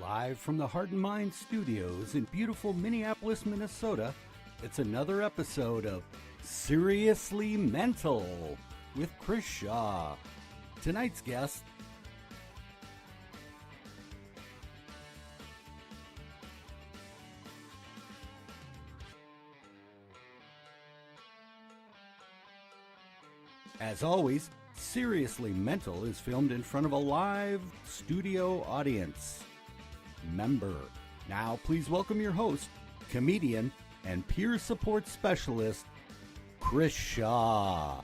Live from the Heart and Mind studios in beautiful Minneapolis, Minnesota, it's another episode of Seriously Mental with Chris Shaw. Tonight's guest, as always, Seriously Mental is filmed in front of a live studio audience. Member. Now please welcome your host, comedian, and peer support specialist, Chris Shaw.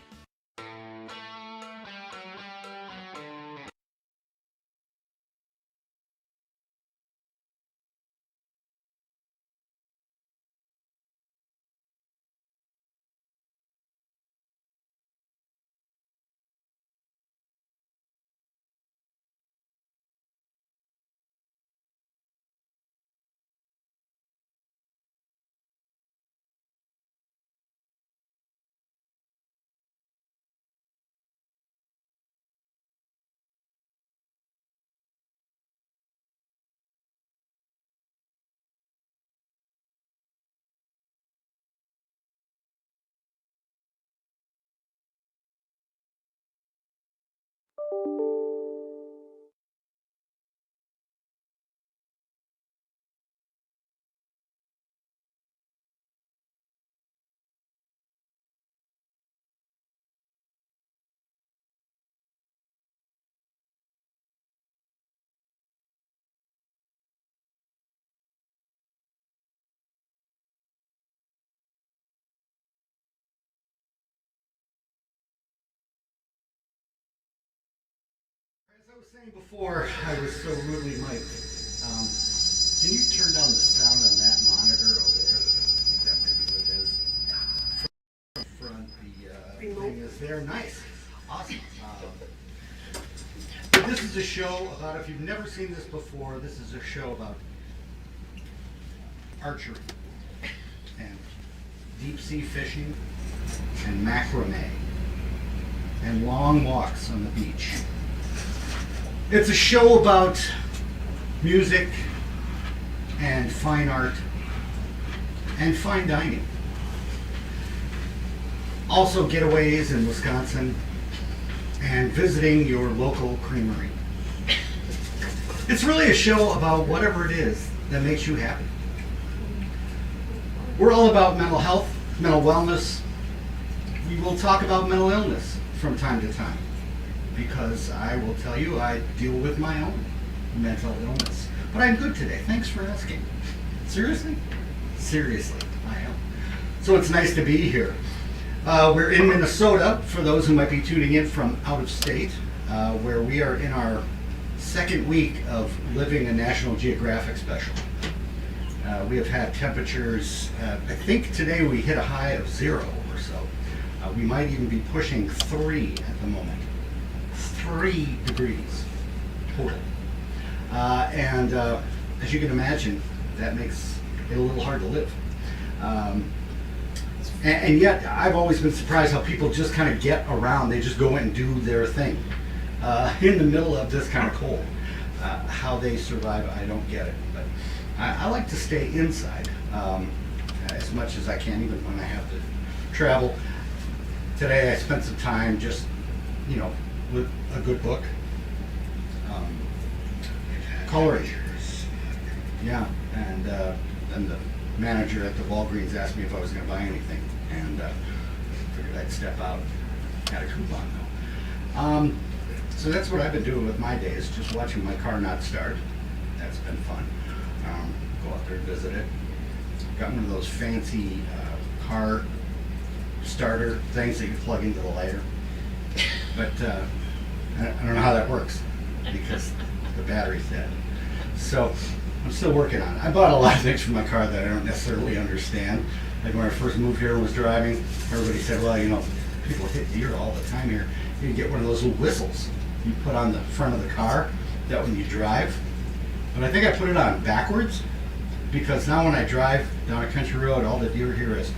As I was saying before, I was so rudely mic'd. Can you turn down the sound on that monitor over there? I think that might be what it is. Front, the thing is there. Nice. Awesome. This is a show about, if you've never seen this before, this is a show about archery and deep sea fishing and macrame and long walks on the beach. It's a show about music and fine art and fine dining. Also getaways in Wisconsin and visiting your local creamery. It's really a show about whatever it is that makes you happy. We're all about mental health, mental wellness. We will talk about mental illness from time to time, because I will tell you I deal with my own mental illness. But I'm good today. Thanks for asking. Seriously? Seriously, I am. So it's nice to be here. We're in Minnesota, for those who might be tuning in from out of state, where we are in our second week of living a National Geographic special. We have had temperatures, I think today we hit a high of 0 or so. We might even be pushing 3 at the moment. 3 degrees total. And as you can imagine, that makes it a little hard to live. And yet, I've always been surprised how people just kind of get around. They just go in and do their thing in the middle of this kind of cold. How they survive, I don't get it. But I like to stay inside as much as I can, even when I have to travel. Today, I spent some time just, with a good book. Coloring. Yeah, and the manager at the Walgreens asked me if I was going to buy anything, and figured I'd step out. Had a coupon though. So that's what I've been doing with my days, just watching my car not start. That's been fun. Go out there and visit it. Got one of those fancy car starter things that you plug into the lighter. But I don't know how that works because the battery's dead. So I'm still working on it. I bought a lot of things for my car that I don't necessarily understand. Like when I first moved here and was driving, everybody said, well, people hit deer all the time here. You can get one of those little whistles you put on the front of the car, that when you drive. But I think I put it on backwards, because now when I drive down a country road, all the deer hear is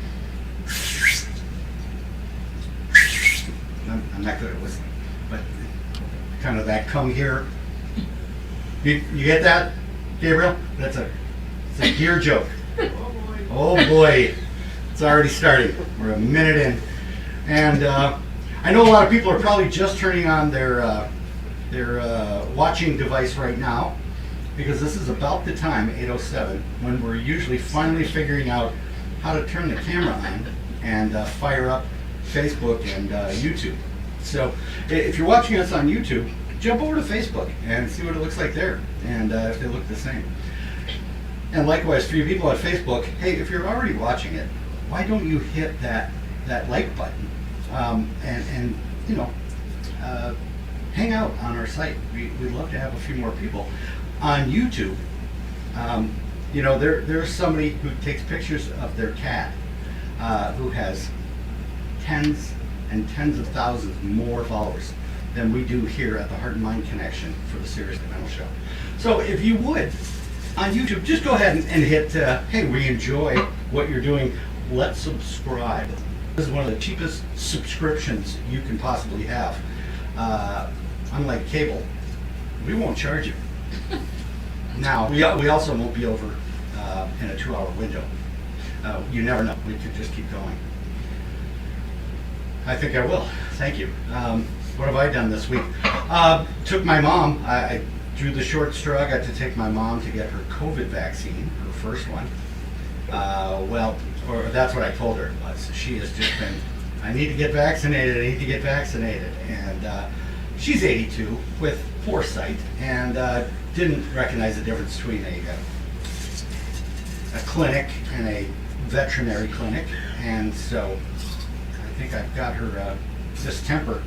I'm not good at whistling, but kind of that come here. You get that? Gabriel, it's a gear joke. Oh boy, it's already starting. We're a minute in, and I know a lot of people are probably just turning on their watching device right now, because this is about the time, 8:07, when we're usually finally figuring out how to turn the camera on and fire up Facebook and YouTube. So if you're watching us on YouTube, jump over to Facebook and see what it looks like there, and if they look the same. And likewise, for you people on Facebook, hey, if you're already watching it, why don't you hit that like button and you know, hang out on our site. We'd love to have a few more people on YouTube. You know, there's somebody who takes pictures of their cat who has tens and tens of thousands more followers than we do here at the Heart and Mind Connection for the Seriously Mental Show. So if you would, on YouTube, just go ahead and hit, hey, we enjoy what you're doing. Let's subscribe. This is one of the cheapest subscriptions you can possibly have. Unlike cable, we won't charge you. Now, we also won't be over in a 2-hour window. You never know. We could just keep going. I think I will. Thank you. What have I done this week? Took my mom. I drew the short straw. I got to take my mom to get her COVID vaccine, her first one. Or that's what I told her. She has just been, I need to get vaccinated, I need to get vaccinated. And she's 82 with foresight and didn't recognize the difference between a clinic and a veterinary clinic. And so I think I've got her distemper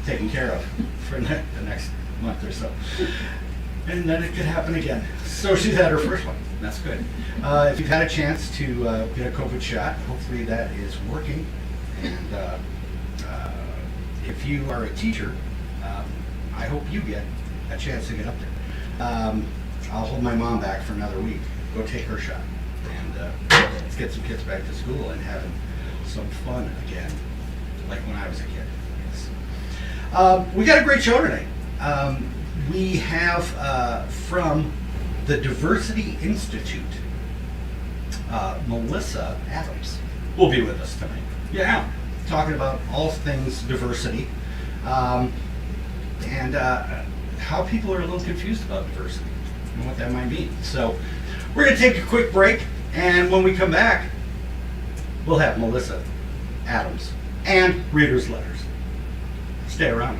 taken care of for the next month or so. And then it could happen again. So she's had her first one. That's good. If you've had a chance to get a COVID shot, hopefully that is working. And if you are a teacher, I hope you get a chance to get up there. I'll hold my mom back for another week. Go take her shot. And let's get some kids back to school and having some fun again, like when I was a kid. Yes. We got a great show tonight. We have from the Diversity Institute, Malissa Adams will be with us tonight. Yeah, talking about all things diversity and how people are a little confused about diversity and what that might mean. So we're going to take a quick break, and when we come back, we'll have Malissa Adams and readers' letters. Stay around.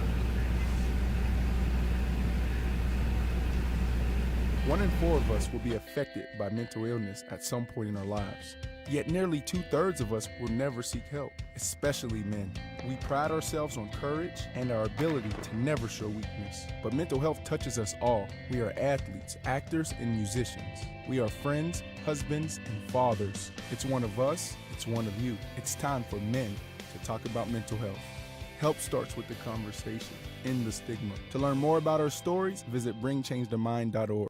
1 in 4 of us will be affected by mental illness at some point in our lives. Yet nearly 2/3 of us will never seek help, especially men. We pride ourselves on courage and our ability to never show weakness. But mental health touches us all. We are athletes, actors, and musicians. We are friends, husbands, and fathers. It's one of us, it's one of you. It's time for men to talk about mental health. Help starts with the conversation. End the stigma. To learn more about our stories, visit bringchangetomind.org.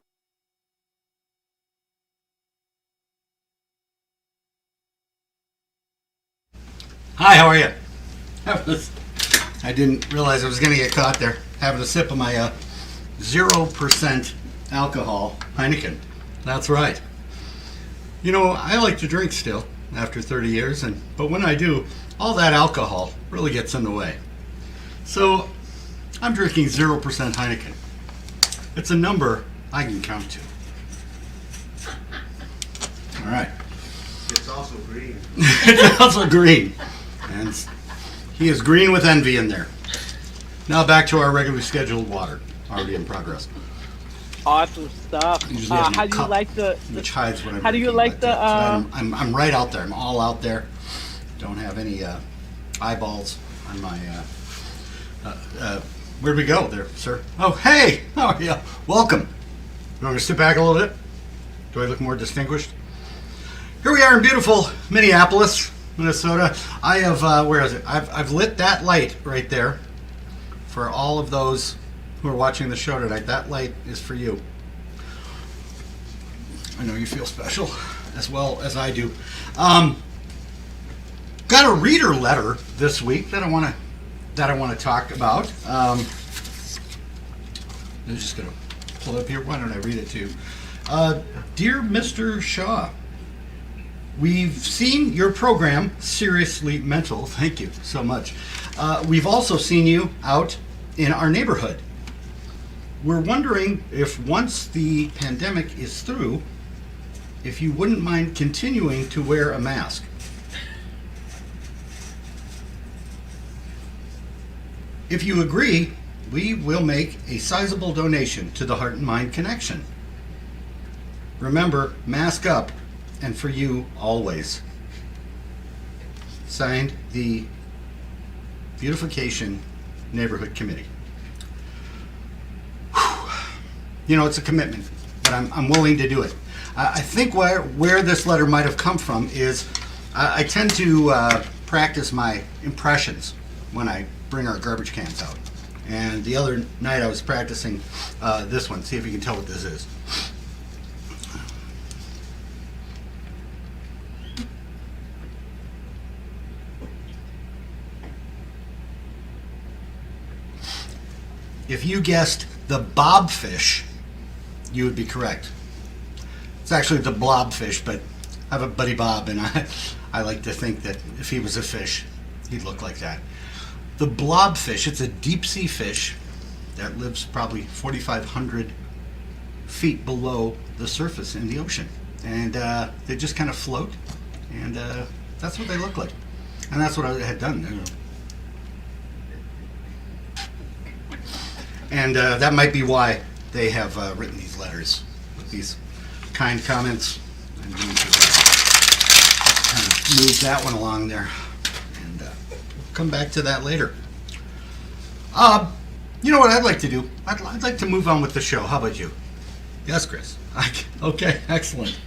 Hi, how are you? I didn't realize I was going to get caught there having a sip of my 0% alcohol Heineken. That's right. You know, I like to drink still after 30 years, but when I do, all that alcohol really gets in the way. So I'm drinking 0% Heineken. It's a number I can count to. All right. It's also green. It's also green. And he is green with envy in there. Now back to our regularly scheduled water, already in progress. Awesome stuff. How do you like the? Which hides what I'm how do you like the? I'm right out there. I'm all out there. Don't have any eyeballs on my. Where'd we go there, sir? Oh, hey! How are you? Welcome. You want me to sit back a little bit? Do I look more distinguished? Here we are in beautiful Minneapolis, Minnesota. I have, where is it? I've lit that light right there for all of those who are watching the show tonight. That light is for you. I know you feel special as well as I do. Got a reader letter this week that I want to talk about. I'm just going to pull it up here. Why don't I read it to you? Dear Mr. Shaw, we've seen your program, Seriously Mental. Thank you so much. We've also seen you out in our neighborhood. We're wondering if once the pandemic is through, if you wouldn't mind continuing to wear a mask. If you agree, we will make a sizable donation to the Heart and Mind Connection. Remember, mask up, and for you always. Signed, the Beautification Neighborhood Committee. Whew. You know, it's a commitment, but I'm willing to do it. I think where this letter might have come from is I tend to practice my impressions when I bring our garbage cans out. And the other night I was practicing this one. See if you can tell what this is. If you guessed the bobfish, you would be correct. It's actually the blobfish, but I have a buddy Bob, and I like to think that if he was a fish, he'd look like that. The blobfish, it's a deep sea fish that lives probably 4,500 feet below the surface in the ocean. And they just kind of float, and that's what they look like. And that's what I had done. And that might be why they have written these letters with these kind comments. I'm going to kind of move that one along there, and we'll come back to that later. You know what I'd like to do? I'd like to move on with the show. How about you? Yes, Chris. Okay, excellent.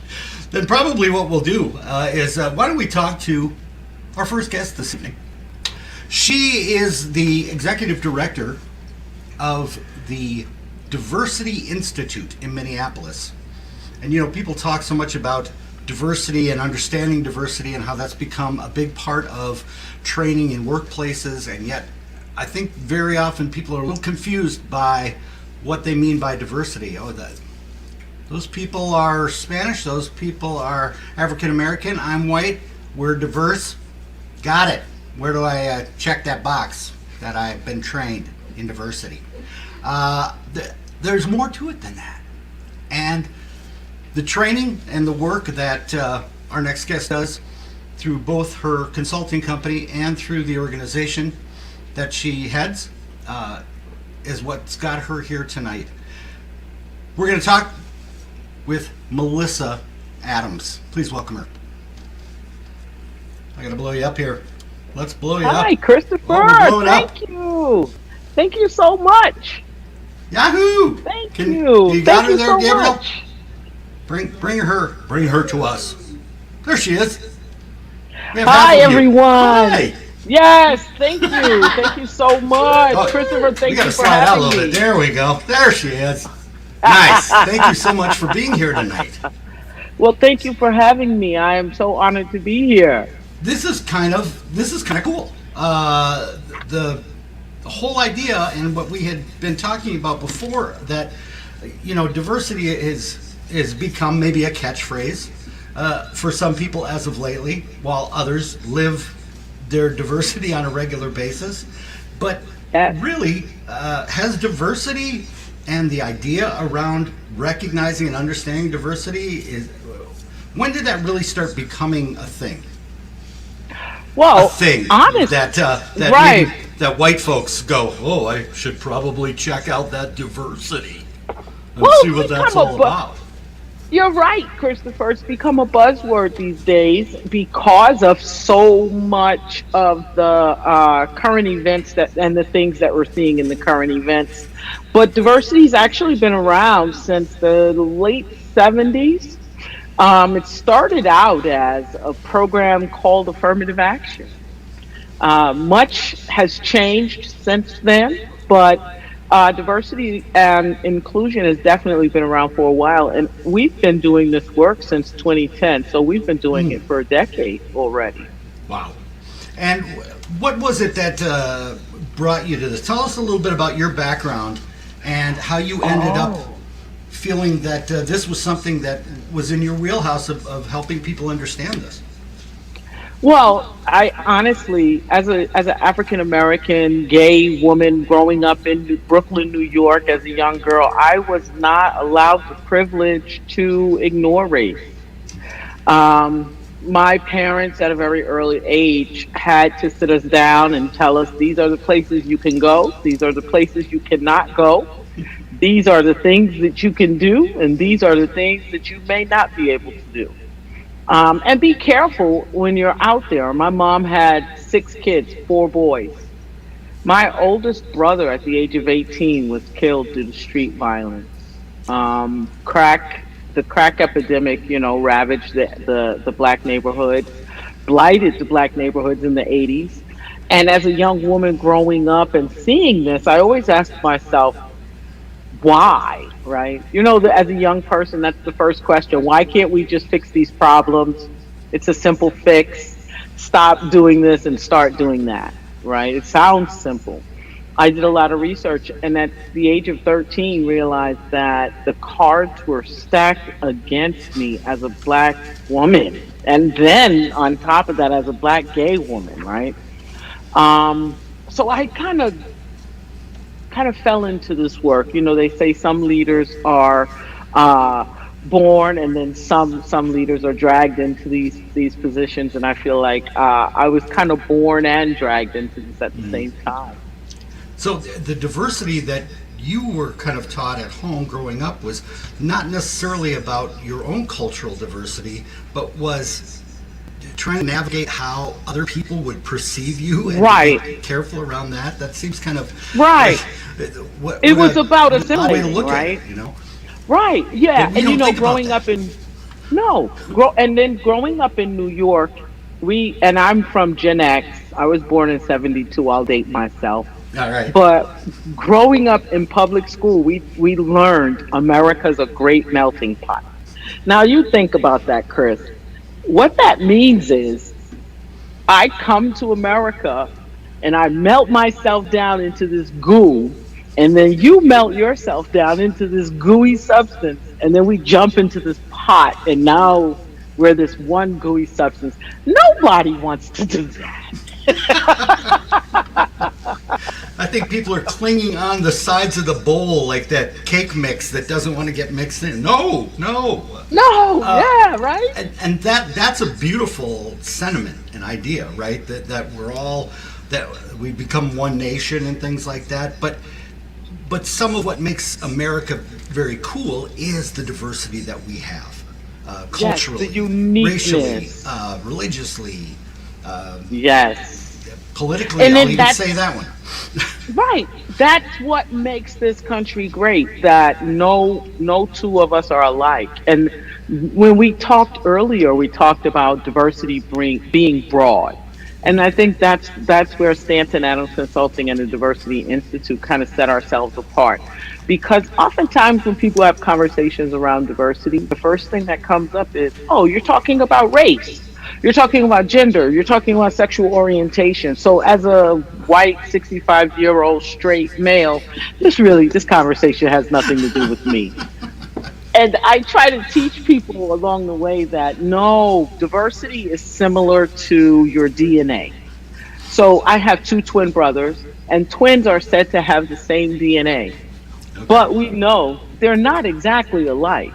Then probably what we'll do is why don't we talk to our first guest this evening? She is the executive director of the Diversity Institute in Minneapolis. And you know, people talk so much about diversity and understanding diversity and how that's become a big part of training in workplaces, and yet I think very often people are a little confused by what they mean by diversity. Oh, those people are Spanish, those people are African American, I'm white, we're diverse. Got it. Where do I check that box that I've been trained in diversity? There's more to it than that. And the training and the work that our next guest does through both her consulting company and through the organization that she heads is what's got her here tonight. We're going to talk with Malissa Adams. Please welcome her. I got to blow you up here. Let's blow you up. Hi, Christopher. Thank you. Thank you so much. Yahoo! Thank you. You got Thank her you there, so Gabriel? much. Bring her to us. There she is. Hi, everyone. Hi. Yes, thank you. Thank you so much. Christopher, thank you for having me. We got to slide out a little me. bit. There we go. There she is. Nice. Thank you so much for being here tonight. Well, thank you for having me. I am so honored to be here. This is kind of cool. The whole idea and what we had been talking about before, that diversity is become maybe a catchphrase for some people as of lately, while others live their diversity on a regular basis. But really, has diversity and the idea around recognizing and understanding diversity, when did that really start becoming a thing? Well, a thing honest, right. That white folks go, oh, I should probably check out that diversity and see what that's all about. You're right, Christopher. It's become a buzzword these days because of so much of the current events and the things that we're seeing in the current events. But diversity's actually been around since the late 70s. It started out as a program called Affirmative Action. Much has changed since then, but diversity and inclusion has definitely been around for a while, and we've been doing this work since 2010, so we've been doing it for a decade already. Wow. And what was it that brought you to this? Tell us a little bit about your background and how you ended up feeling that this was something that was in your wheelhouse of helping people understand this? Well, I honestly, as an African American gay woman growing up in Brooklyn, New York, as a young girl, I was not allowed the privilege to ignore race. My parents, at a very early age, had to sit us down and tell us these are the places you can go, these are the places you cannot go, these are the things that you can do, and these are the things that you may not be able to do. And be careful when you're out there. My mom had 6 kids, 4 boys. My oldest brother, at the age of 18, was killed due to street violence. The crack epidemic, ravaged the black neighborhoods, blighted the black neighborhoods in the 80s. And as a young woman growing up and seeing this, I always asked myself, why, right? As a young person, that's the first question. Why can't we just fix these problems? It's a simple fix. Stop doing this and start doing that, right? It sounds simple. I did a lot of research, and at the age of 13 realized that the cards were stacked against me as a black woman, and then on top of that, as a black gay woman, right? So I kind of fell into this work. They say some leaders are born, and then some leaders are dragged into these positions. And I feel like I was kind of born and dragged into this at the same time. So the diversity that you were kind of taught at home growing up was not necessarily about your own cultural diversity, but was trying to navigate how other people would perceive you and Right. be careful around that. That seems kind of Right. It was about odd way to assimilating, look right? at it. Right. Yeah. But we And don't think about growing that. up in no, and then growing up in New York, and I'm from Gen X. I was born in '72. I'll date myself. All right. But growing up in public school, we learned America's a great melting pot. Now you think about that, Chris. What that means is I come to America and I melt myself down into this goo, and then you melt yourself down into this gooey substance, and then we jump into this pot, and now we're this one gooey substance. Nobody wants to do that. I think people are clinging on the sides of the bowl like that cake mix that doesn't want to get mixed in. No. No, yeah, right? And that's a beautiful sentiment and idea, right? That we're all, that we become one nation and things like that. But some of what makes America very cool is the diversity that we have, culturally, the uniqueness. racially, religiously, Yes. politically. And then I'll even that's- say that one. Right. That's what makes this country great, that no two of us are alike. And when we talked earlier, we talked about diversity being broad. And I think that's where Stanton Adams Consulting and the Diversity Institute kind of set ourselves apart. Because oftentimes when people have conversations around diversity, the first thing that comes up is, oh, you're talking about race. You're talking about gender. You're talking about sexual orientation. So as a white 65-year-old straight male, this conversation has nothing to do with me. And I try to teach people along the way that no, diversity is similar to your DNA. So I have 2 twin brothers, and twins are said to have the same DNA. But we know they're not exactly alike.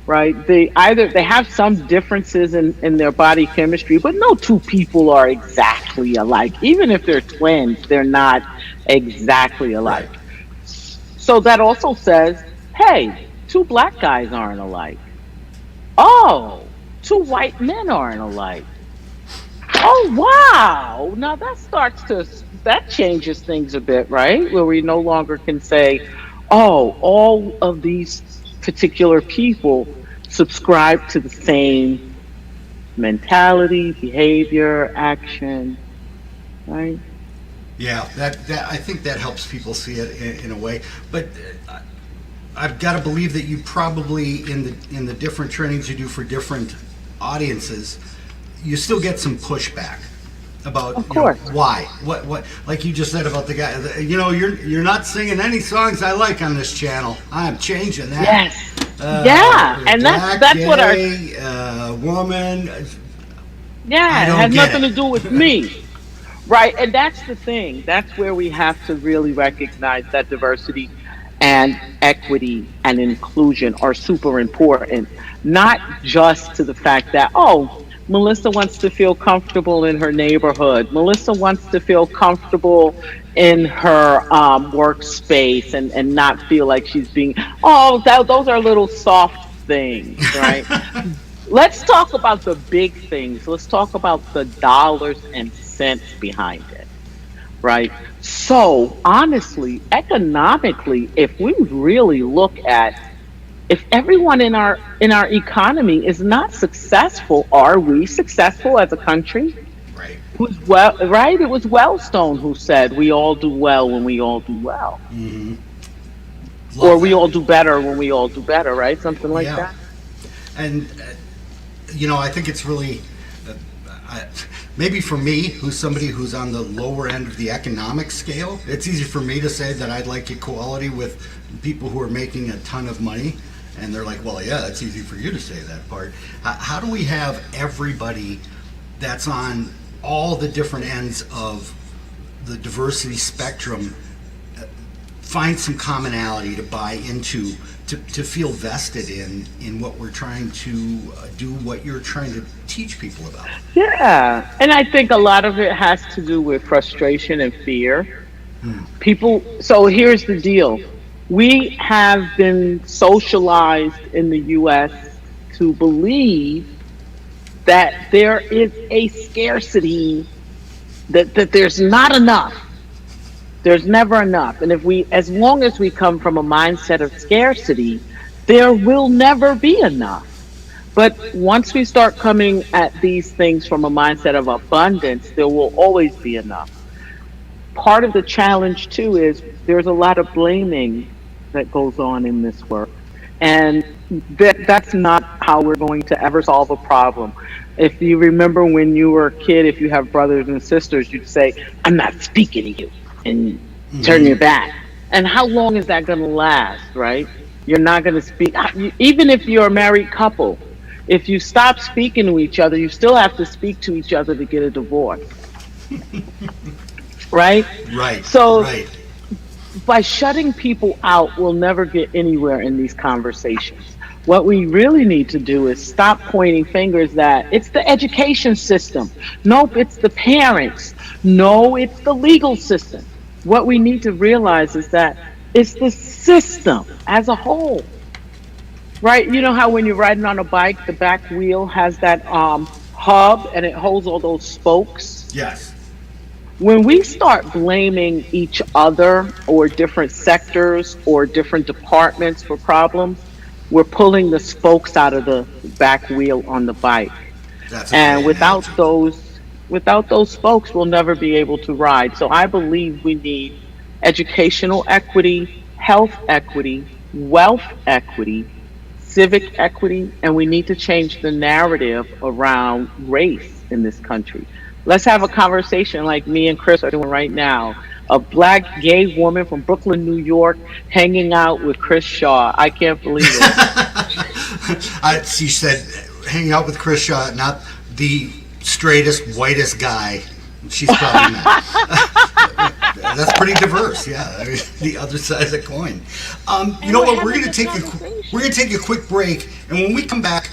Right? They have some differences in their body chemistry, but no 2 people are exactly alike. Even if they're twins, they're not exactly alike. So that also says, hey, 2 black guys aren't alike. Oh, 2 white men aren't alike. Oh, wow. Now that changes things a bit, right? Where we no longer can say, oh, all of these particular people subscribe to the same mentality, behavior, action, right? Yeah, that I think that helps people see it in a way. But I've got to believe that you probably in the different trainings you do for different audiences, you still get some pushback about Of course. why, what, like you just said about the guy. You're not singing any songs I like on this channel. I'm changing that. Yes. Yeah, and Black, that's what our gay, woman. yeah, I it don't has get nothing it. to do with me. Right, and that's the thing. That's where we have to really recognize that diversity and equity and inclusion are super important. Not just to the fact that, oh, Melissa wants to feel comfortable in her neighborhood. Melissa wants to feel comfortable in her workspace and not feel like she's being, oh, those are little soft things, right? Let's talk about the big things. Let's talk about the dollars and cents behind it, right? So, honestly, economically, if we really look at if everyone in our economy is not successful, are we successful as a country? Right. Who's well, right? It was Wellstone who said we all do well when we all do well, Mm-hmm. or Love we that. all do better when we all do better, right? Something like Yeah. that. And I think it's really maybe for me, who's somebody who's on the lower end of the economic scale, it's easy for me to say that I'd like equality with people who are making a ton of money. And they're like, well, yeah, it's easy for you to say that part. How do we have everybody that's on all the different ends of the diversity spectrum find some commonality to buy into, to feel vested in what we're trying to do, what you're trying to teach people about? Yeah, and I think a lot of it has to do with frustration and fear. People, so here's the deal. We have been socialized in the US to believe that there is a scarcity, that there's not enough. There's never enough. And as long as we come from a mindset of scarcity, there will never be enough. But once we start coming at these things from a mindset of abundance, there will always be enough. Part of the challenge too is there's a lot of blaming that goes on in this work, and that's not how we're going to ever solve a problem. If you remember when you were a kid, if you have brothers and sisters, you'd say, I'm not speaking to you, and turn your back. And how long is that going to last, right? You're not going to speak. Even if you're a married couple, if you stop speaking to each other, you still have to speak to each other to get a divorce, right? Right, So right. by shutting people out, we'll never get anywhere in these conversations. What we really need to do is stop pointing fingers that it's the education system. Nope, it's the parents. No, it's the legal system. What we need to realize is that it's the system as a whole. Right? You know how when you're riding on a bike, the back wheel has that hub and it holds all those spokes? Yes. When we start blaming each other or different sectors or different departments for problems, we're pulling the spokes out of the back wheel on the bike. That's a And great analogy. without those spokes, we'll never be able to ride. So I believe we need educational equity, health equity, wealth equity, civic equity, and we need to change the narrative around race in this country. Let's have a conversation like me and Chris are doing right now. A black gay woman from Brooklyn, New York, hanging out with Chris Shaw. I can't believe it. She said, hanging out with Chris Shaw, not the straightest, whitest guy she's probably met. That's pretty diverse, yeah. I mean, the other side of the coin. You know what? We're going to take a quick break, and when we come back,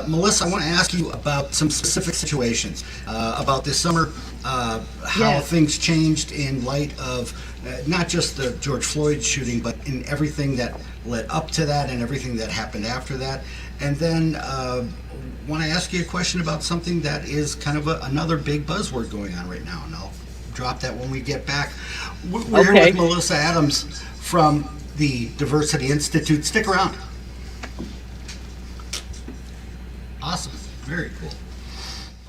Melissa, I want to ask you about some specific situations about this summer, how Yes. things changed in light of not just the George Floyd shooting, but in everything that led up to that and everything that happened after that. And then want to ask you a question about something that is kind of another big buzzword going on right now, and I'll drop that when we get back. We're here Okay. with Melissa Adams from the Diversity Institute. Stick around. Awesome. Very cool.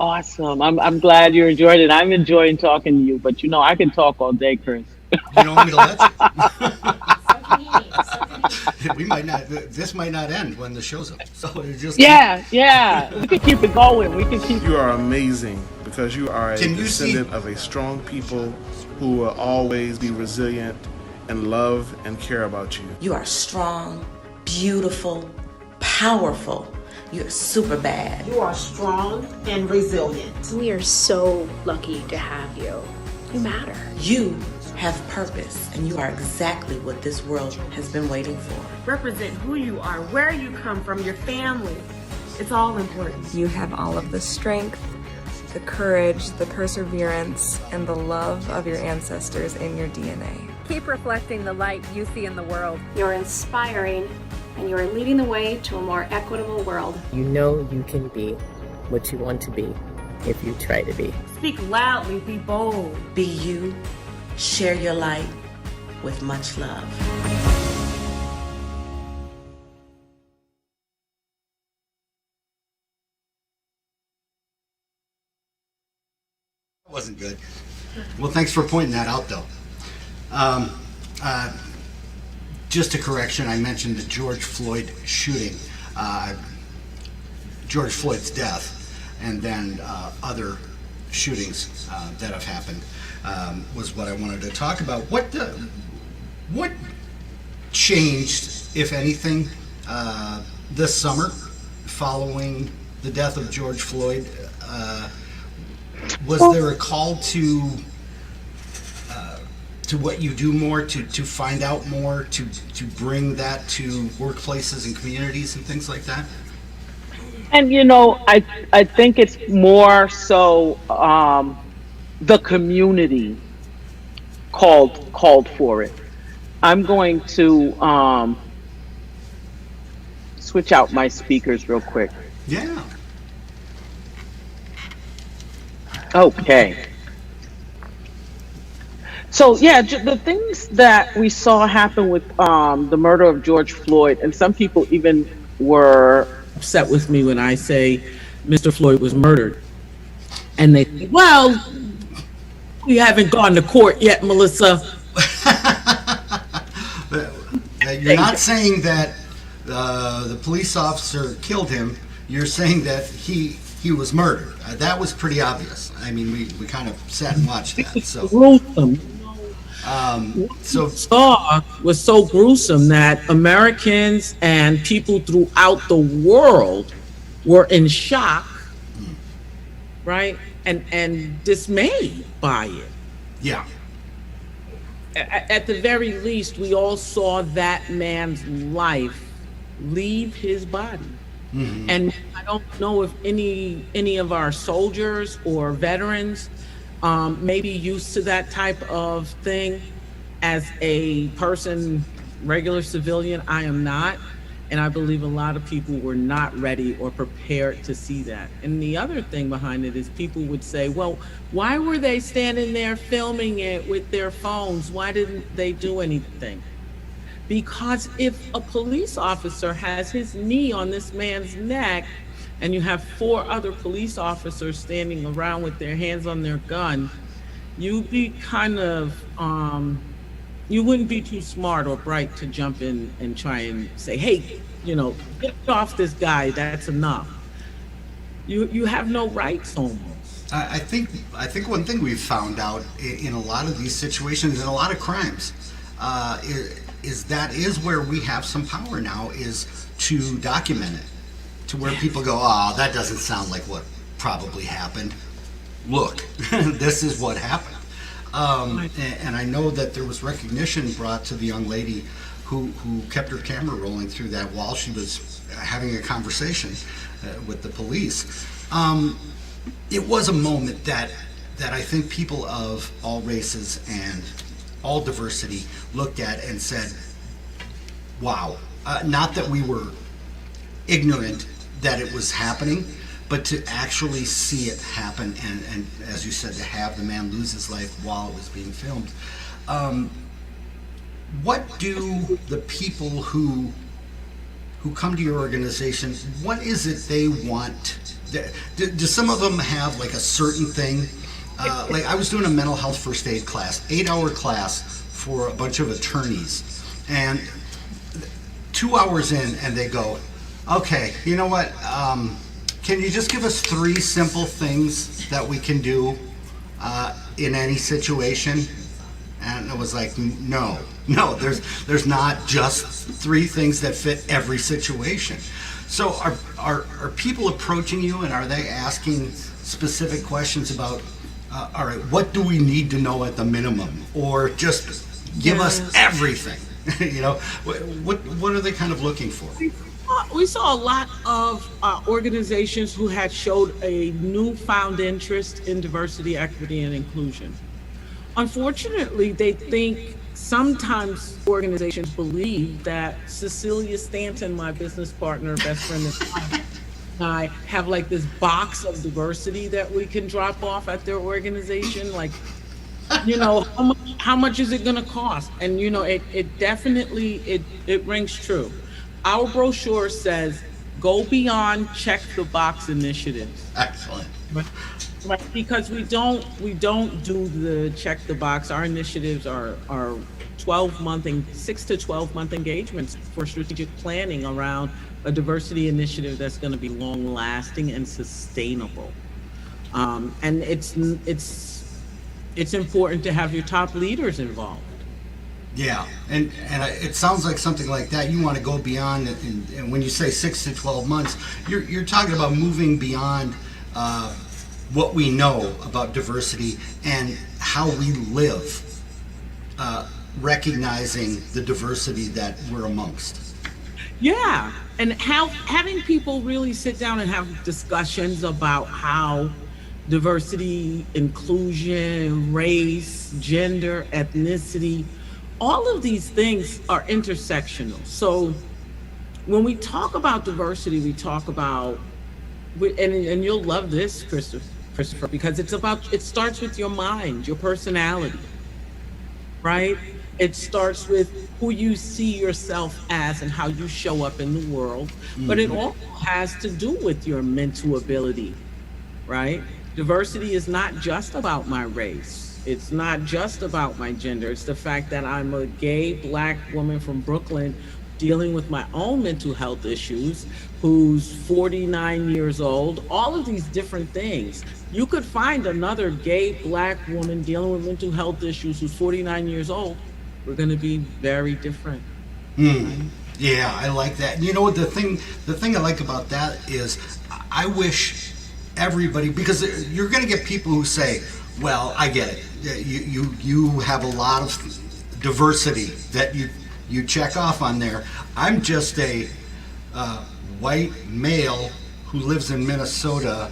Awesome. I'm glad you enjoyed it. I'm enjoying talking to you, but you know I can talk all day, Chris. You don't want me to let you? So We might not. This might not end when the show's up. So it just Yeah, yeah. We can keep it going. We can keep You are amazing because because you are a Can you see- descendant of a strong people who will always be resilient and love and care about you. You are strong, beautiful, powerful. You're super bad. You are strong and resilient. We are so lucky to have you. You matter. You have purpose, and you are exactly what this world has been waiting for. Represent who you are, where you come from, your family. It's all important. You have all of the strength, the courage, the perseverance, and the love of your ancestors in your DNA. Keep reflecting the light you see in the world. You're inspiring, and you are leading the way to a more equitable world. You know you can be what you want to be if you try to be. Speak loudly, be bold. Be you, share your light with much love. Wasn't good. Well, thanks for pointing that out, though. Just a correction, I mentioned the George Floyd shooting, George Floyd's death, and then other shootings that have happened was what I wanted to talk about. What changed, if anything, this summer following the death of George Floyd? Was there a call to what you do more, to find out more, to bring that to workplaces and communities and things like that? And I think it's more so the community called for it. I'm going to switch out my speakers real quick. Yeah. Okay. So yeah, the things that we saw happen with the murder of George Floyd, and some people even were upset with me when I say Mr. Floyd was murdered. And they say, well, we haven't gone to court yet, Melissa. You're not saying that the police officer killed him. You're saying that he was murdered. That was pretty obvious. I mean, we kind of sat and watched that. So gruesome. Saw was so gruesome that Americans and people throughout the world were in shock, right, and dismayed by it. Yeah. At the very least, we all saw that man's life leave his body. Mm-hmm. And I don't know if any of our soldiers or veterans may be used to that type of thing. As a person, regular civilian, I am not. And I believe a lot of people were not ready or prepared to see that. And the other thing behind it is people would say, well, why were they standing there filming it with their phones? Why didn't they do anything? Because if a police officer has his knee on this man's neck and you have 4 other police officers standing around with their hands on their gun, you'd be kind of, you wouldn't be too smart or bright to jump in and try and say, hey, get off this guy, that's enough. You have no rights almost. I think one thing we've found out in a lot of these situations and a lot of crimes is that is where we have some power now, is to document it, to where people go, oh, that doesn't sound like what probably happened. Look, this is what happened. And I know that there was recognition brought to the young lady who kept her camera rolling through that while she was having a conversation with the police. It was a moment that I think people of all races and all diversity looked at and said, wow. Not that we were ignorant that it was happening, but to actually see it happen and as you said, to have the man lose his life while it was being filmed. What do the people who come to your organization, what is it they want? Do some of them have like a certain thing? Like I was doing a mental health first aid class, 8-hour class for a bunch of attorneys, and 2 hours in and they go, okay, you know what? Can you just give us 3 simple things that we can do in any situation? And it was like, no, there's not just 3 things that fit every situation. So are people approaching you, and are they asking specific questions about, all right, what do we need to know at the minimum, or just give us everything? You know, what are they kind of looking for? We saw a lot of organizations who had showed a newfound interest in diversity, equity, and inclusion. Unfortunately, they think sometimes organizations believe that Cecilia Stanton, my business partner, best friend, and I have like this box of diversity that we can drop off at their organization. Like, you know, how much is it going to cost? And, you know, it definitely rings true. Our brochure says, go beyond check the box initiatives. Excellent. Right, because we don't do the check the box. Our initiatives are 6 to 12 month engagements for strategic planning around a diversity initiative that's going to be long lasting and sustainable. And it's important to have your top leaders involved. Yeah, and it sounds like something like that. You want to go beyond, and when you say 6 to 12 months, you're talking about moving beyond what we know about diversity and how we live, recognizing the diversity that we're amongst. Yeah, and having people really sit down and have discussions about how diversity, inclusion, race, gender, ethnicity, all of these things are intersectional. So when we talk about diversity, we talk about, and you'll love this, Christopher, because it starts with your mind, your personality, right? It starts with who you see yourself as and how you show up in the world, but it also has to do with your mental ability, right? Diversity is not just about my race. It's not just about my gender. It's the fact that I'm a gay Black woman from Brooklyn dealing with my own mental health issues, who's 49 years old, all of these different things. You could find another gay Black woman dealing with mental health issues who's 49 years old. We're going to be very different. Yeah, I like that. You know what, the thing I like about that is I wish everybody, because you're going to get people who say, well, I get it. You have a lot of diversity that you check off on there. I'm just a white male who lives in Minnesota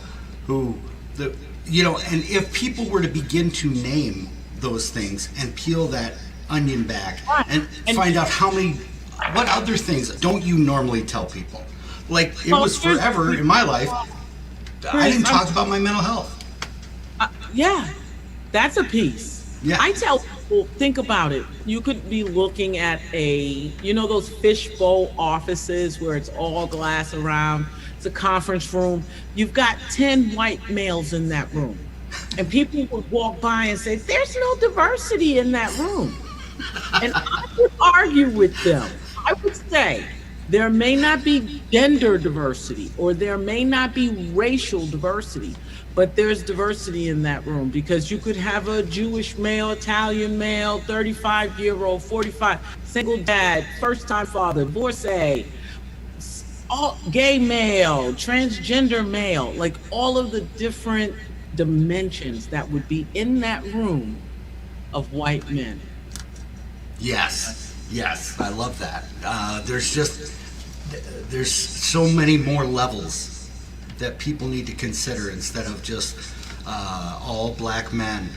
and if people were to begin to name those things and peel that onion back and find out what other things don't you normally tell people? Like, it was forever in my life, I didn't talk about my mental health. Yeah, that's a piece. Yeah. I tell people, think about it. You could be looking at those fishbowl offices where it's all glass around. It's a conference room. You've got 10 white males in that room. And people would walk by and say, there's no diversity in that room. And I would argue with them. I would say, there may not be gender diversity or there may not be racial diversity, but there's diversity in that room, because you could have a Jewish male, Italian male, 35-year-old, 45, single dad, first-time father, divorcee, all gay male, transgender male, like all of the different dimensions that would be in that room of white men. Yes, I love that. There's so many more levels that people need to consider instead of just all Black men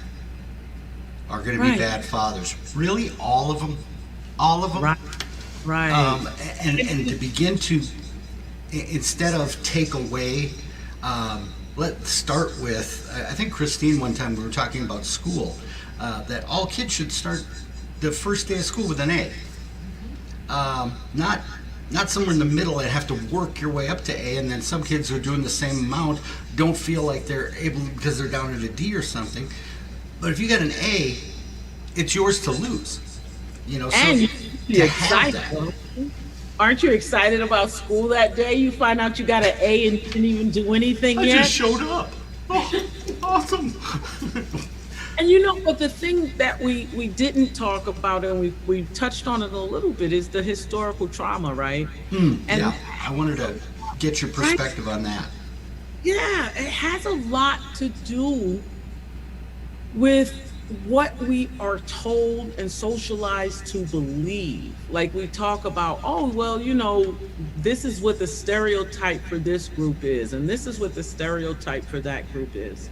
are going to be bad fathers. Really, all of them? All of them? Right. And to begin to, instead of take away, let's start with, I think Christine, one time we were talking about school, that all kids should start the first day of school with an A. Not somewhere in the middle and have to work your way up to A, and then some kids who are doing the same amount don't feel like they're able because they're down at a D or something. But if you get an A, it's yours to lose. And to have that. Aren't you excited about school that day? You find out you got an A and didn't even do anything I yet. just showed up. Oh, awesome. And you know, but the thing that we didn't talk about, and we touched on it a little bit, is the historical trauma, right? And yeah, I wanted to get your perspective on that. Yeah, it has a lot to do with what we are told and socialized to believe. Like we talk about, oh, well, you know, this is what the stereotype for this group is, and this is what the stereotype for that group is.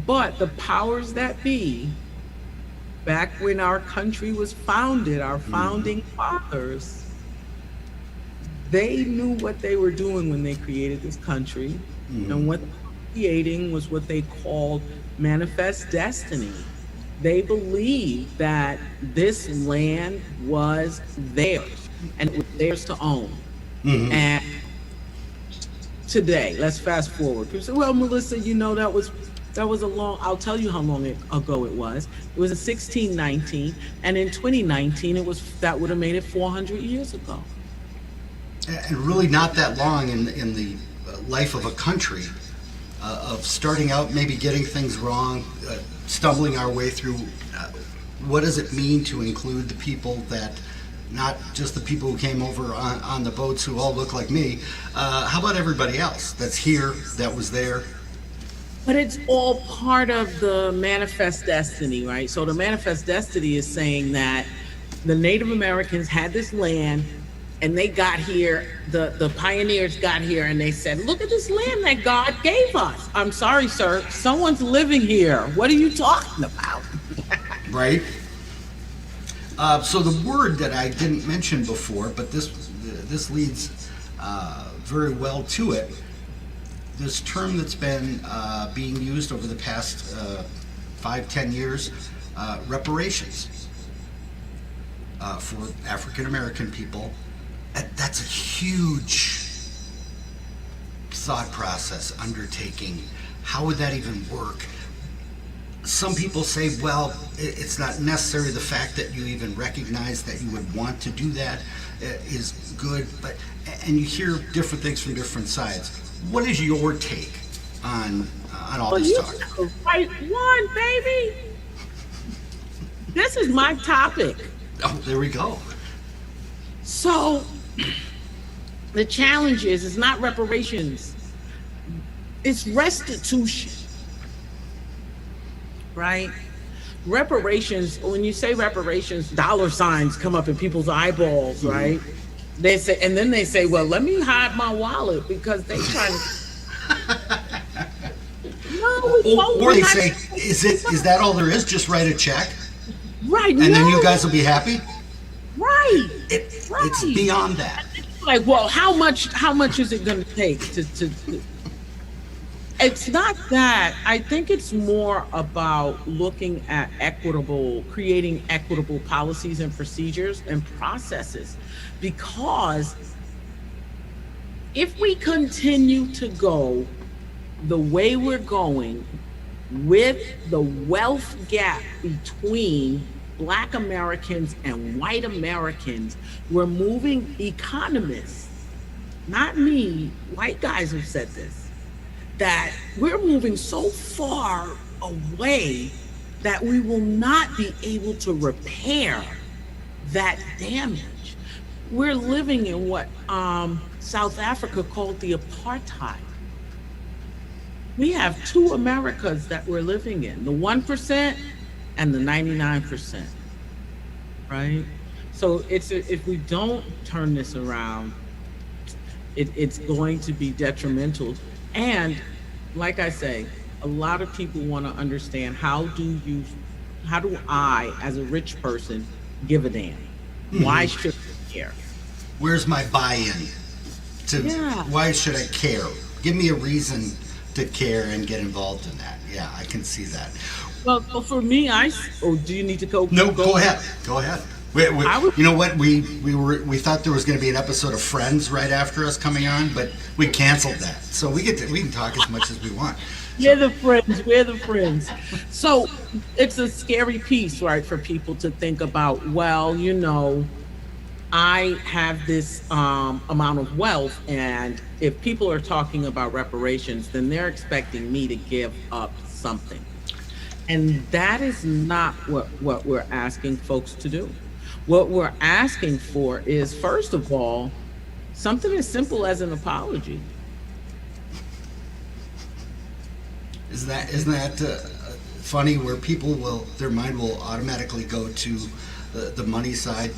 But the powers that be, back when our country was founded, our founding fathers, they knew what they were doing when they created this country. And what they were creating was what they called manifest destiny. They believed that this land was theirs and it was theirs to own. And today, let's fast forward. People say, well, Melissa, you know, that was a long, I'll tell you how long ago it was. It was in 1619, and in 2019, that would have made it 400 years ago. And really not that long in the life of a country, of starting out, maybe getting things wrong, stumbling our way through. What does it mean to include the people that, not just the people who came over on the boats who all look like me, how about everybody else that's here, that was there? But it's all part of the manifest destiny, right? So the manifest destiny is saying that the Native Americans had this land, and they got here, the pioneers got here, and they said, look at this land that God gave us. I'm sorry, sir, someone's living here. What are you talking about? Right? So the word that I didn't mention before, but this leads very well to it, this term that's been being used over the past 5-10 years, reparations for African American people. That's a huge thought process, undertaking. How would that even work? Some people say, well, it's not necessary. The fact that you even recognize that you would want to do that is good, and you hear different things from different sides. What is your take on all this talk? Right one, baby. This is my topic. Oh, there we go. So the challenge is, it's not reparations, it's restitution, right? Reparations, when you say reparations, dollar signs come up in people's eyeballs, right? They say, and then they say, well, let me hide my wallet because they trying to. Or they say, is that all there is? Just write a check, right? And then you guys will be happy, right? It's beyond that. Like, well, how much is it going to take to? It's not that. I think it's more about looking at creating equitable policies and procedures and processes. Because if we continue to go the way we're going, with the wealth gap between Black Americans and white Americans, we're moving, economists, not me, white guys have said this, that we're moving so far away that we will not be able to repair that damage. We're living in what South Africa called the apartheid. We have two Americas that we're living in, the 1% and the 99%, right? So if we don't turn this around, it's going to be detrimental. And like I say, a lot of people want to understand, how do I, as a rich person, give a damn? Why should I care? Where's my buy-in? Why should I care? Give me a reason to care and get involved in that. Yeah, I can see that. Well, for me, do you need to go? No, go ahead. Go ahead. You know what? We thought there was going to be an episode of Friends right after us coming on, but we canceled that. So we can talk as much as we want. We're the friends. So it's a scary piece, right, for people to think about. Well, you know, I have this amount of wealth, and if people are talking about reparations, then they're expecting me to give up something. And that is not what we're asking folks to do. What we're asking for is, first of all, something as simple as an apology. Isn't that funny? Where people their mind will automatically go to the money side,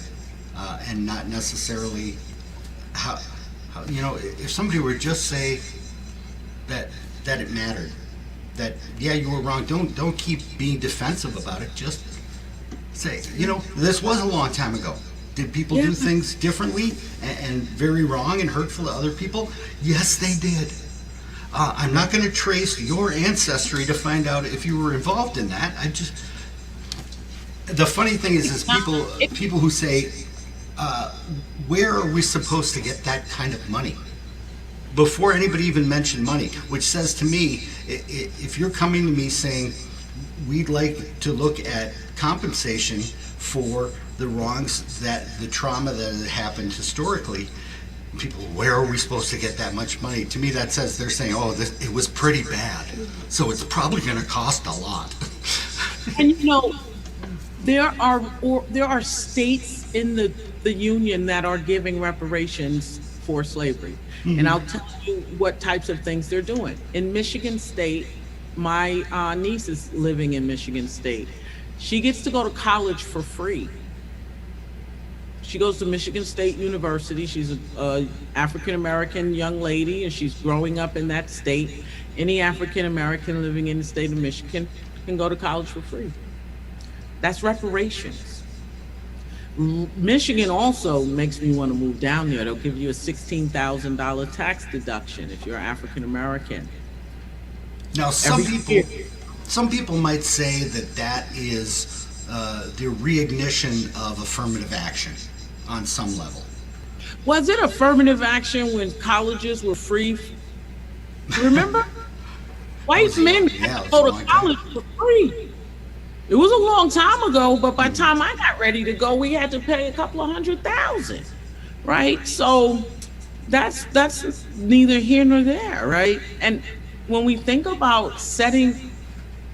and not necessarily how if somebody were just say that it mattered, that yeah, you were wrong. Don't keep being defensive about it. Just say, this was a long time ago. Did people do things differently and very wrong and hurtful to other people? Yes, they did. I'm not going to trace your ancestry to find out if you were involved in that. The funny thing is people who say, where are we supposed to get that kind of money? Before anybody even mentioned money, which says to me, if you're coming to me saying, we'd like to look at compensation for the wrongs, the trauma that happened historically, people, where are we supposed to get that much money? To me, that says they're saying, it was pretty bad, so it's probably going to cost a lot. And there are states in the union that are giving reparations for slavery. Mm-hmm. And I'll tell you what types of things they're doing. In Michigan State, my niece is living in Michigan State. She gets to go to college for free. She goes to Michigan State University. She's an African-American young lady, and she's growing up in that state. Any African-American living in the state of Michigan can go to college for free. That's reparations. Michigan also makes me want to move down there. They'll give you a $16,000 tax deduction if you're African-American. Now, some people might say that is the reignition of affirmative action on some level. Was it affirmative action when colleges were free? Remember? White men had to go to college for free. It was a long time ago, but by the time I got ready to go, we had to pay a couple of $100,000, right? So that's neither here nor there, right? And when we think about setting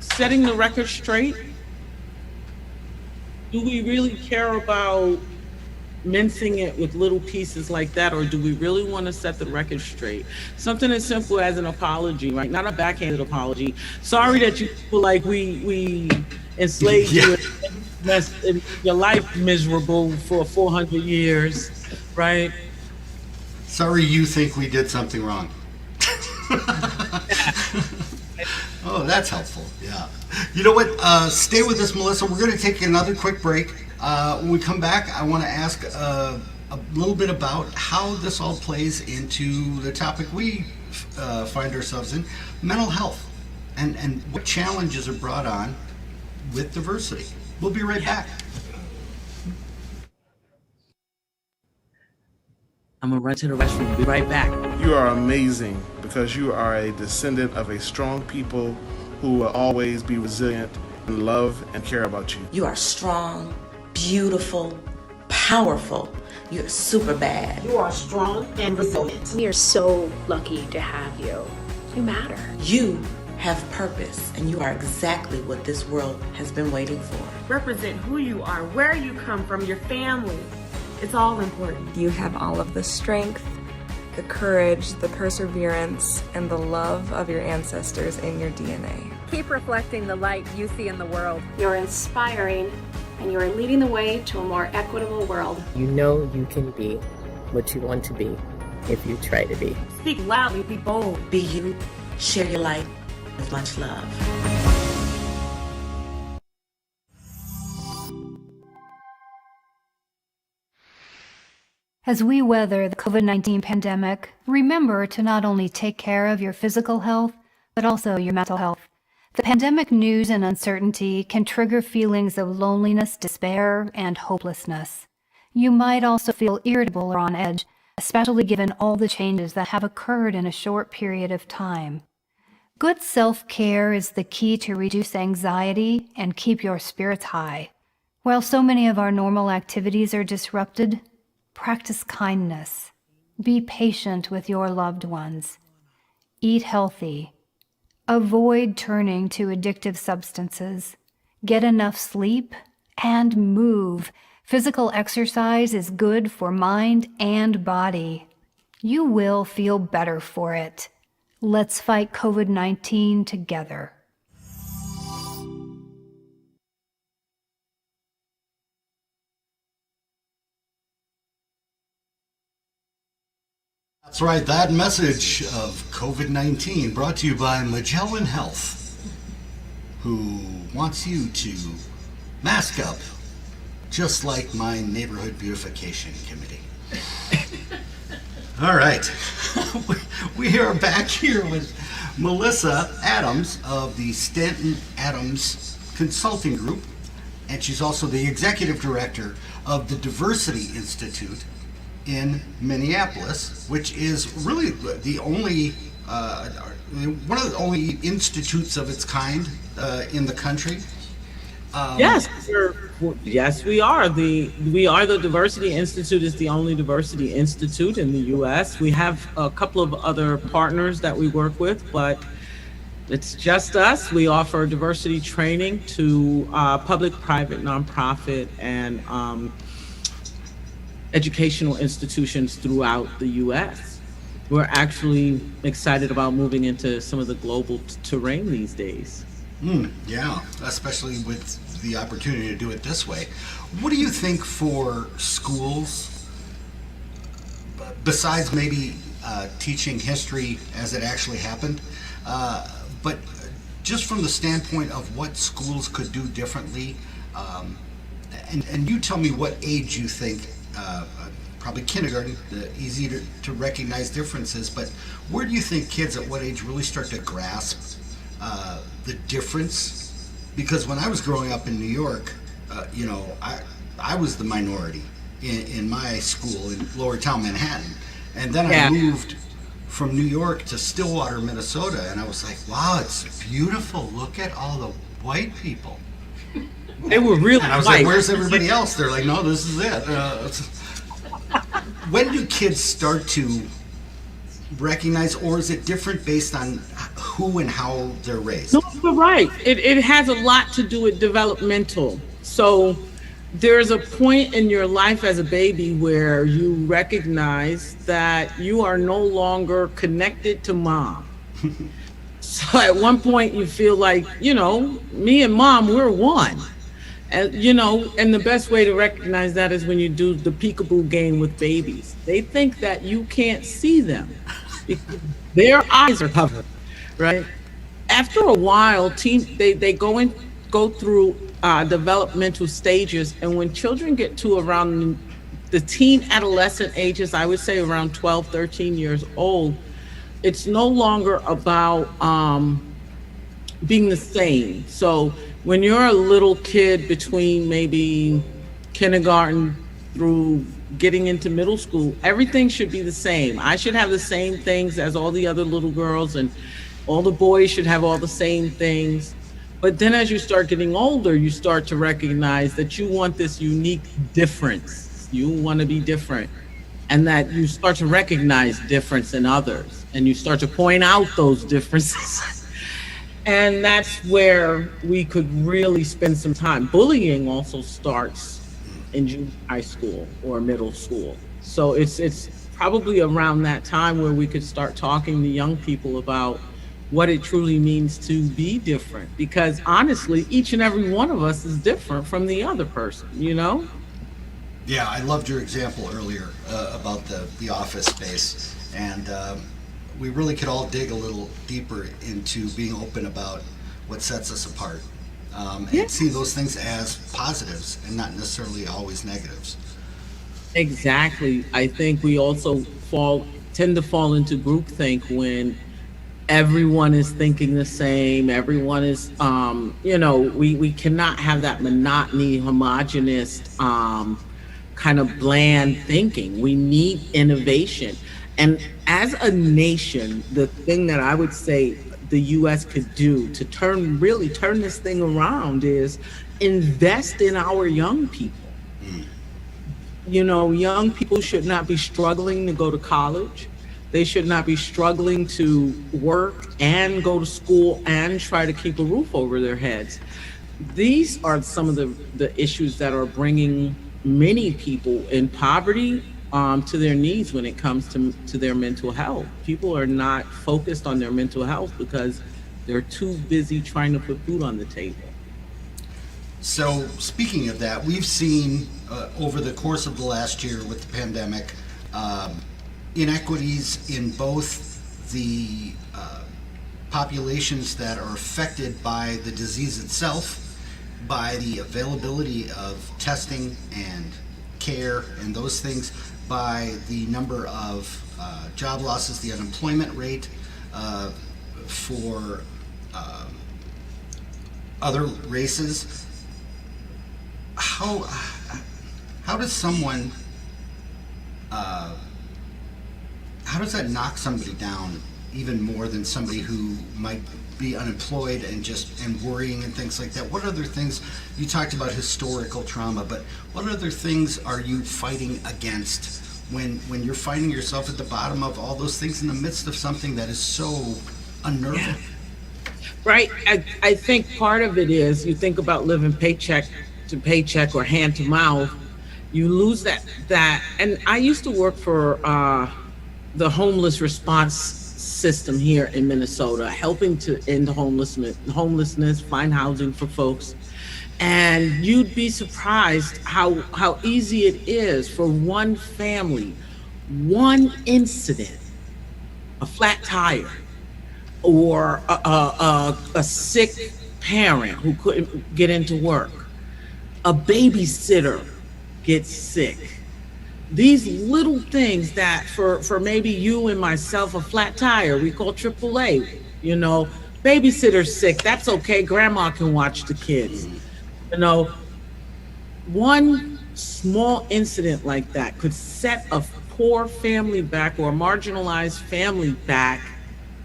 the record straight, do we really care about mincing it with little pieces like that, or do we really want to set the record straight? Something as simple as an apology, right? Not a backhanded apology. Sorry that you feel like we enslaved you and your life miserable for 400 years, right? Sorry you think we did something wrong. Oh, that's helpful. Yeah. You know what? Stay with us, Melissa. We're going to take another quick break. When we come back, I want to ask a little bit about how this all plays into the topic we find ourselves in, mental health, and what challenges are brought on with diversity. We'll be right back. I'm going to run to the restroom. Be right back. You are amazing because you are a descendant of a strong people who will always be resilient and love and care about you. You are strong, beautiful, powerful. You're super bad. You are strong and resilient. We are so lucky to have you. You matter. You have purpose, and you are exactly what this world has been waiting for. Represent who you are, where you come from, your family. It's all important. You have all of the strength, the courage, the perseverance, and the love of your ancestors in your DNA. Keep reflecting the light you see in the world. You're inspiring, and you are leading the way to a more equitable world. You know you can be what you want to be if you try to be. Speak loudly, be bold. Be you, share your light with much love. As we weather the COVID-19 pandemic, remember to not only take care of your physical health, but also your mental health. The pandemic news and uncertainty can trigger feelings of loneliness, despair, and hopelessness. You might also feel irritable or on edge, especially given all the changes that have occurred in a short period of time. Good self-care is the key to reduce anxiety and keep your spirits high. While so many of our normal activities are disrupted, Practice kindness. Be patient with your loved ones. Eat healthy. Avoid turning to addictive substances. Get enough sleep and move. Physical exercise is good for mind and body. You will feel better for it. Let's fight COVID-19 together. That's right, that message of COVID-19 brought to you by Magellan Health, who wants you to mask up, just like my neighborhood beautification committee. All right, we are back here with Melissa Adams of the Stanton Adams Consulting Group, and she's also the executive director of the Diversity Institute in Minneapolis, which is really the only one of the only institutes of its kind in the country. Yes, yes, we are. The Diversity Institute is the only diversity institute in the U.S. We have a couple of other partners that we work with, but it's just us. We offer diversity training to public, private, nonprofit, and educational institutions throughout the U.S. We're actually excited about moving into some of the global terrain these days. Yeah, especially with the opportunity to do it this way. What do you think for schools, besides maybe teaching history as it actually happened, but just from the standpoint of what schools could do differently, and you tell me what age you think, probably kindergarten, easy to recognize differences, but where do you think kids at what age really start to grasp the difference? Because when I was growing up in New York, I was the minority in my school in Lower Town Manhattan, and then I moved from New York to Stillwater, Minnesota, and I was like, wow, it's beautiful. Look at all the white people. They were really And I was white. like, where's everybody else? They're like, no, this is it. When do kids start to recognize, or is it different based on who and how they're raised? No, you're right. It has a lot to do with developmental. So there's a point in your life as a baby where you recognize that you are no longer connected to mom. So at one point you feel like, me and mom, we're one. And, and the best way to recognize that is when you do the peekaboo game with babies. They think that you can't see them because their eyes are covered, right? After a while, they go through developmental stages, and when children get to around the teen adolescent ages, I would say around 12, 13 years old, it's no longer about being the same. So when you're a little kid between maybe kindergarten through getting into middle school, everything should be the same. I should have the same things as all the other little girls, and all the boys should have all the same things. But then as you start getting older, you start to recognize that you want this unique difference. You want to be different. And that you start to recognize difference in others, and you start to point out those differences. And that's where we could really spend some time. Bullying also starts in junior high school or middle school. So it's probably around that time where we could start talking to young people about what it truly means to be different. Because honestly, each and every one of us is different from the other person, Yeah, I loved your example earlier about the office space, and we really could all dig a little deeper into being open about what sets us apart, and see those things as positives and not necessarily always negatives. Exactly. I think we also tend to fall into groupthink when everyone is thinking the same. Everyone is, we cannot have that monotony, homogenous, kind of bland thinking. We need innovation. And as a nation, the thing that I would say the U.S. could do to really turn this thing around is invest in our young people. young people should not be struggling to go to college. They should not be struggling to work and go to school and try to keep a roof over their heads. These are some of the issues that are bringing many people in poverty to their knees when it comes to their mental health. People are not focused on their mental health because they're too busy trying to put food on the table. So speaking of that, we've seen over the course of the last year with the pandemic, inequities in both the populations that are affected by the disease itself, by the availability of testing and care and those things, by the number of job losses, the unemployment rate for other races. How does someone how does that knock somebody down even more than somebody who might be unemployed and worrying and things like that? What other things, you talked about historical trauma, but what other things are you fighting against when you're finding yourself at the bottom of all those things in the midst of something that is so unnerving? Yeah. Right. I think part of it is, you think about living paycheck to paycheck or hand to mouth, you lose that. And I used to work for the homeless response system here in Minnesota, helping to end homelessness, find housing for folks. And you'd be surprised how easy it is for one family, one incident, a flat tire, or a sick parent who couldn't get into work, a babysitter gets sick. These little things that for maybe you and myself, a flat tire, we call AAA, babysitter's sick, that's okay, grandma can watch the kids. One small incident like that could set a poor family back, or a marginalized family back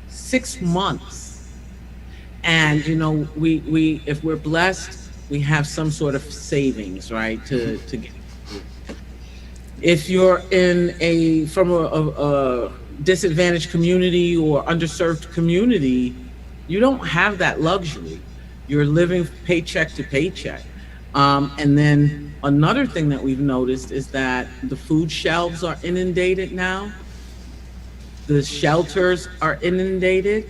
6 months. And we if we're blessed, we have some sort of savings, right, to get. If you're from a disadvantaged community or underserved community, you don't have that luxury. You're living paycheck to paycheck. And then another thing that we've noticed is that the food shelves are inundated now. The shelters are inundated.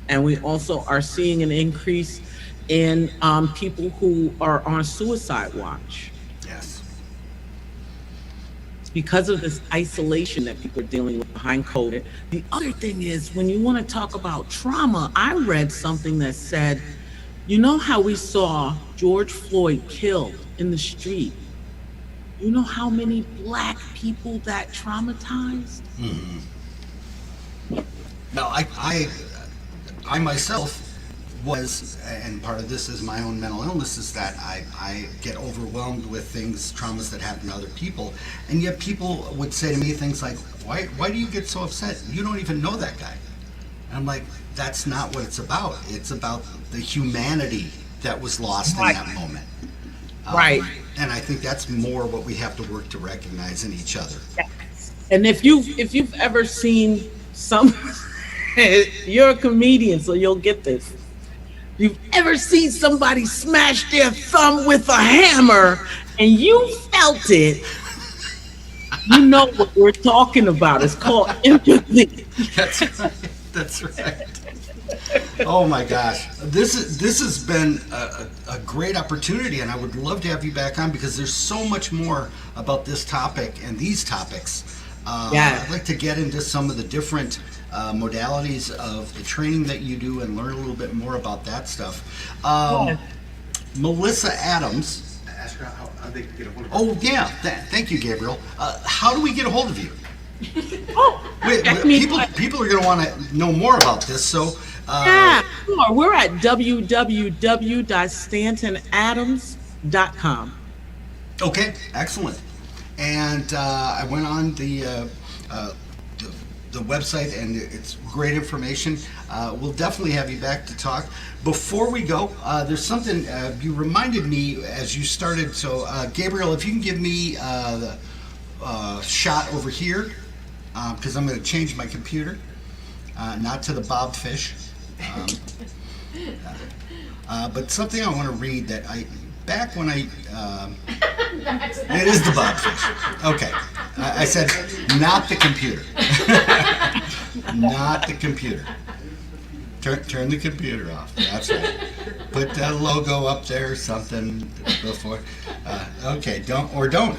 And we also are seeing an increase in people who are on suicide watch. Yes. Because of this isolation that people are dealing with behind COVID. The other thing is, when you want to talk about trauma, I read something that said, how we saw George Floyd killed in the street? You know how many Black people that traumatized? Mm-hmm. Now, I myself was, and part of this is my own mental illness, is that I get overwhelmed with traumas that happen to other people, and yet people would say to me things like, why do you get so upset? You don't even know that guy. And I'm like, that's not what it's about. It's about the humanity that was lost in that moment. Right. And I think that's more what we have to work to recognize in each other. And if you've ever seen you're a comedian, so you'll get this. You've ever seen somebody smash their thumb with a hammer and you felt it, you know what we're talking about. It's called empathy. That's right. That's right. Oh my gosh. This has been a great opportunity, and I would love to have you back on, because there's so much more about this topic and these topics. I'd like to get into some of the different modalities of the training that you do and learn a little bit more about that stuff. Melissa Adams. Ask her how they can get a hold of her. Oh yeah, thank you, Gabriel. How do we get a hold of you? People are going to want to know more about this, so sure. We're at www.stantonadams.com. Okay, excellent. And I went on the website, and it's great information. We'll definitely have you back to talk. Before we go, there's something you reminded me as you started. So, Gabriel, if you can give me shot over here because I'm going to change my computer, not to the bobfish, but something I want to read that back when it is the bobfish. Okay, I said not the computer, not the computer. Turn the computer off. That's right. Put that logo up there or something before. Okay, don't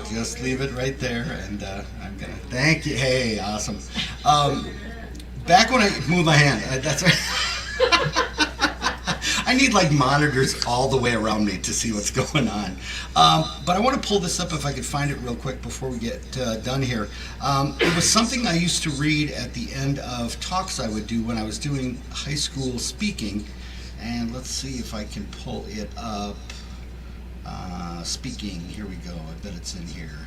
just leave it right there. And I'm gonna thank you. Hey, awesome. Back when I move my hand, that's right. I need like monitors all the way around me to see what's going on. But I want to pull this up if I could find it real quick before we get done here. It was something I used to read at the end of talks I would do when I was doing high school speaking. And let's see if I can pull it up. Speaking, here we go. I bet it's in here.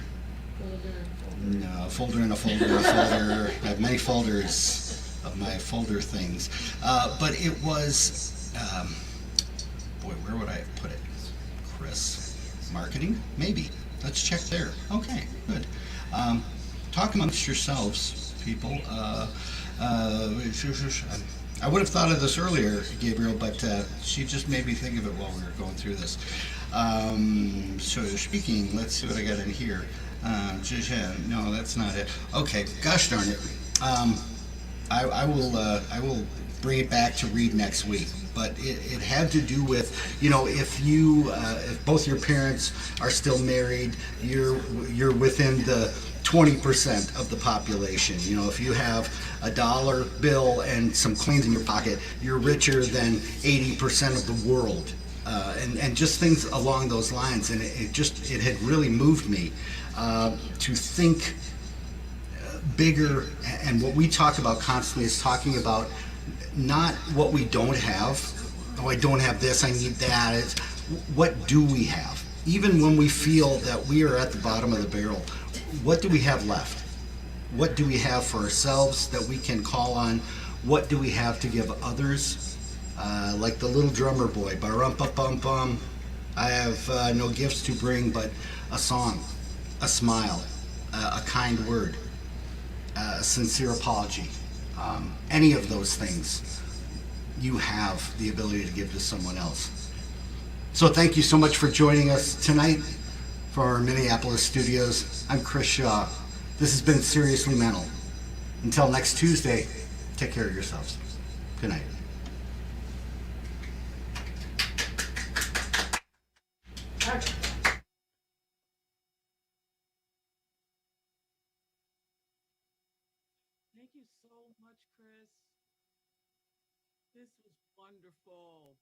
No, folder in a folder in a folder. I have many folders of my folder things. But it was... boy, where would I put it? Chris, marketing? Maybe. Let's check there. Okay, good. Talk amongst yourselves, people. I would have thought of this earlier, Gabriel, but she just made me think of it while we were going through this. So speaking, let's see what I got in here. No, that's not it. Okay, gosh darn it. I will bring it back to read next week. But it had to do with, if both your parents are still married, you're within the 20% of the population. If you have a dollar bill and some coins in your pocket, you're richer than 80% of the world. And just things along those lines. And it had really moved me to think bigger. And what we talk about constantly is talking about not what we don't have. Oh, I don't have this, I need that. It's what do we have? Even when we feel that we are at the bottom of the barrel, what do we have left? What do we have for ourselves that we can call on? What do we have to give others? Like the little drummer boy, ba-rum-pa-bum-bum. I have no gifts to bring but a song, a smile, a kind word, a sincere apology. Any of those things you have the ability to give to someone else. So thank you so much for joining us tonight for our Minneapolis studios. I'm Chris Shaw. This has been Seriously Mental. Until next Tuesday, take care of yourselves. Good night. Thank you so much, Chris. This was wonderful.